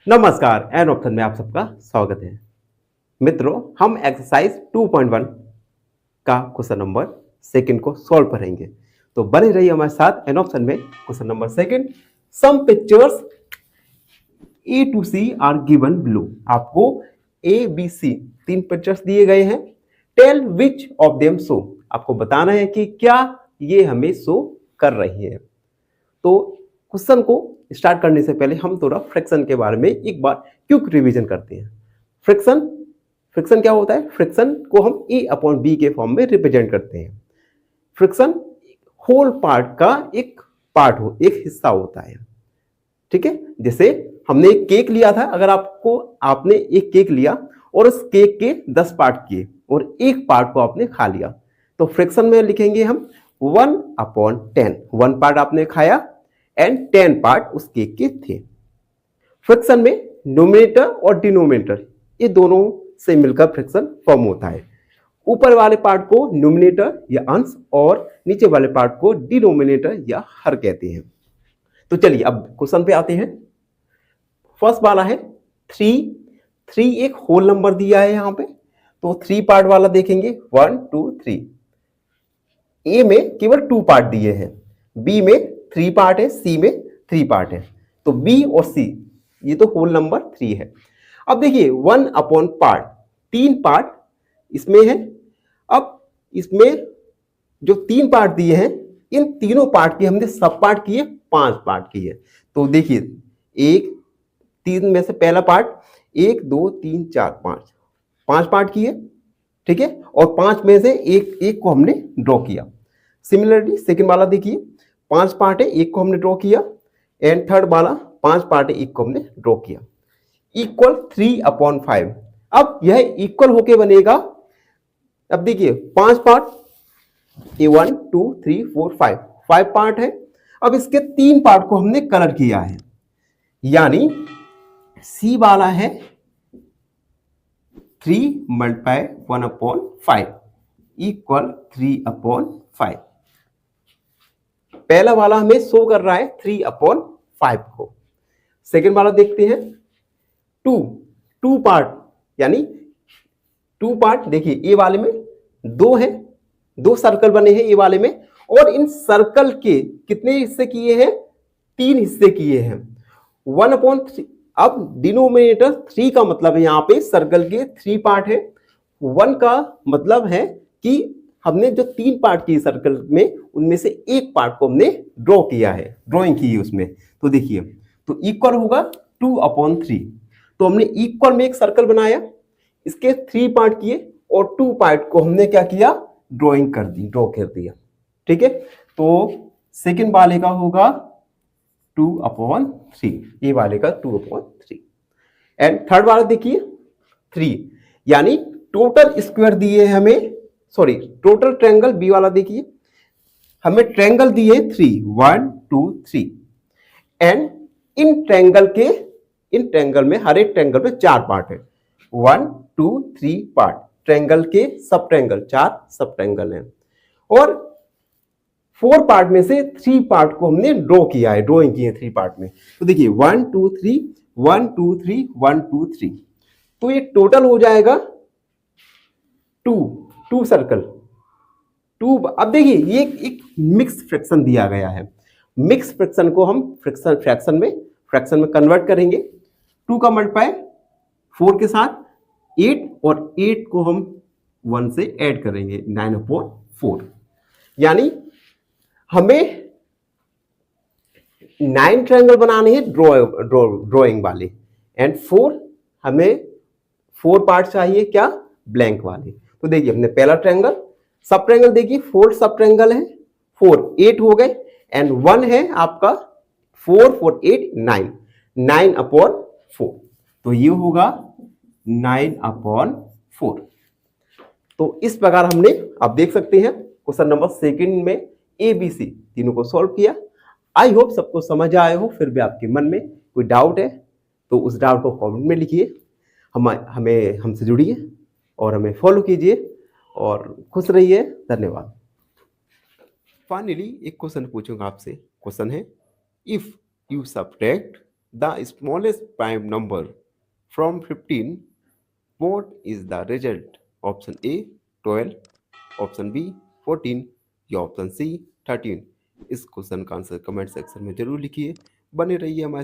नमस्कार। N option में आप सबका स्वागत है। मित्रों, हम एक्सरसाइज 2.1 का क्वेश्चन नंबर सेकंड को सॉल्व करेंगे, तो बने रहिए हमारे साथ। एन ऑप्शन में question number second, some pictures A to C are given below. आपको ए बी सी तीन पिक्चर्स दिए गए हैं। Tell which of them show, आपको बताना है कि क्या ये हमें शो कर रही है। तो क्वेश्चन को स्टार्ट करने से पहले हम थोड़ा फ्रैक्शन के बारे में एक बार क्विक रिवीजन करते हैं। फ्रैक्शन फ्रैक्शन क्या होता है? फ्रैक्शन को हम ए अपॉन बी के फॉर्म में रिप्रेजेंट करते हैं। फ्रैक्शन होल पार्ट का एक एक हिस्सा होता है। ठीक है, जैसे हमने एक केक लिया था। अगर आपने एक केक लिया और उस केक के 10 पार्ट किए और एक पार्ट को आपने खा लिया, तो फ्रैक्शन में लिखेंगे हम 1/10। 1 पार्ट आपने खाया एंड 10 पार्ट उस केक के थे। फ्रैक्शन में नोमिनेटर और डिनोमिनेटर ये दोनों से मिलकर फ्रैक्शन फॉर्म होता है। ऊपर वाले पार्ट को नोमिनेटर या अंश और नीचे वाले पार्ट को डिनोमिनेटर या हर कहते हैं। तो चलिए अब क्वेश्चन पे आते हैं। फर्स्ट वाला है 3 एक होल नंबर दिया है यहाँ पे, तो 3 पार्ट वाला देखेंगे 1 2 3। ए में केवल 2 पार्ट दिए हैं, बी में 3 पार्ट है, सी में 3 पार्ट है। तो बी और सी ये तो होल नंबर 3 है। अब देखिए 1 अपॉन पार्ट, 3 पार्ट इसमें है। अब इसमें जो 3 पार्ट दिए हैं, इन तीनों पार्ट के हमने सब पार्ट किए, 5 पार्ट किए। तो देखिए 3 में से पहला पार्ट 1 2 3 4 5 पार्ट किए। ठीक है, और 5 में से एक को हमने ड्रॉ किया। सिमिलरली सेकंड वाला देखिए 5 पार्ट है, एक को हमने ड्रॉ किया। एंड थर्ड वाला 5 पार्ट है, एक को हमने ड्रॉ किया। इक्वल 3/5। अब यह इक्वल होके बनेगा। अब देखिए 5 पार्ट, ये 1 2 3 4 5 पार्ट है। अब इसके 3 पार्ट को हमने कलर किया है, यानी सी वाला है 3 × 1/5 इक्वल 3/5। पहला वाला हमें शो कर रहा है 3/5 को। सेकेंड वाला देखते हैं 2 पार्ट, यानी 2 पार्ट। देखिए ए वाले में 2 है, 2 सर्कल बने हैं ए वाले में, और इन सर्कल के कितने हिस्से किए हैं? 3 हिस्से किए हैं। 1/3। अब डिनोमिनेटर 3 का मतलब है यहाँ पे सर्कल के 3 पार्ट है। 1 का मतलब है कि हमने जो 3 पार्ट किए सर्कल में, उनमें से एक पार्ट को हमने ड्रॉ किया है, ड्रॉइंग की है उसमें। तो देखिए तो इक्वल होगा 2/3। तो हमने इक्वल में एक सर्कल बनाया, इसके 3 पार्ट किए और 2 पार्ट को हमने क्या किया? ड्रॉइंग कर दी, ड्रॉ कर दिया। ठीक है, तो सेकेंड वाले का होगा 2/3, ये वाले का 2/3। एंड थर्ड वाला देखिए 3, यानी टोटल स्क्वायर दिए हमें, सॉरी टोटल ट्रायंगल बी वाला देखिए हमें ट्रायंगल दिए 3 1 2 3। एंड इन ट्रायंगल में हर एक ट्रायंगल में 4 पार्ट है। 1 2 3 पार्ट ट्रायंगल के सब ट्रायंगल, 4 सब ट्रायंगल हैं। और 4 पार्ट में से 3 पार्ट को हमने ड्रॉ किया है, ड्रॉइंग की है 3 पार्ट में। तो देखिए 1 2 3 1 2 3 1 2 3। तो ये टोटल हो जाएगा 2 सर्कल 2। अब देखिए ये एक मिक्स फ्रैक्शन दिया गया है। मिक्स फ्रैक्शन को हम फ्रैक्शन में कन्वर्ट करेंगे। 2 का मल्टीप्लाई 4 के साथ 8, और 8 को हम 1 से ऐड करेंगे 9/4। यानी हमें 9 ट्रायंगल बनाने हैं ड्रॉइंग वाले। एंड 4 हमें 4 पार्ट चाहिए, क्या? ब्लैंक वाले। तो देखिए हमने पहला ट्रायंगल, सब ट्रायंगल देखिए 4 सब ट्रायंगल है, 4 8 हो गए। एंड 1 है आपका 4 4 8 9, 9/4। तो ये होगा 9/4। तो इस प्रकार हमने, आप देख सकते हैं, क्वेश्चन नंबर सेकंड में ए बी सी तीनों को सॉल्व किया। आई होप सबको समझ आए हो। फिर भी आपके मन में कोई डाउट है तो उस डाउट को कमेंट में लिखिए। हमसे जुड़िए और हमें फॉलो कीजिए और खुश रहिए। धन्यवाद। फाइनली एक क्वेश्चन पूछूंगा आपसे। क्वेश्चन है, if you subtract the smallest prime number from 15, what is the result? Option A 12, option B 14 या ऑप्शन सी 13। इस क्वेश्चन का आंसर कमेंट सेक्शन में जरूर लिखिए। बने रहिए हमारे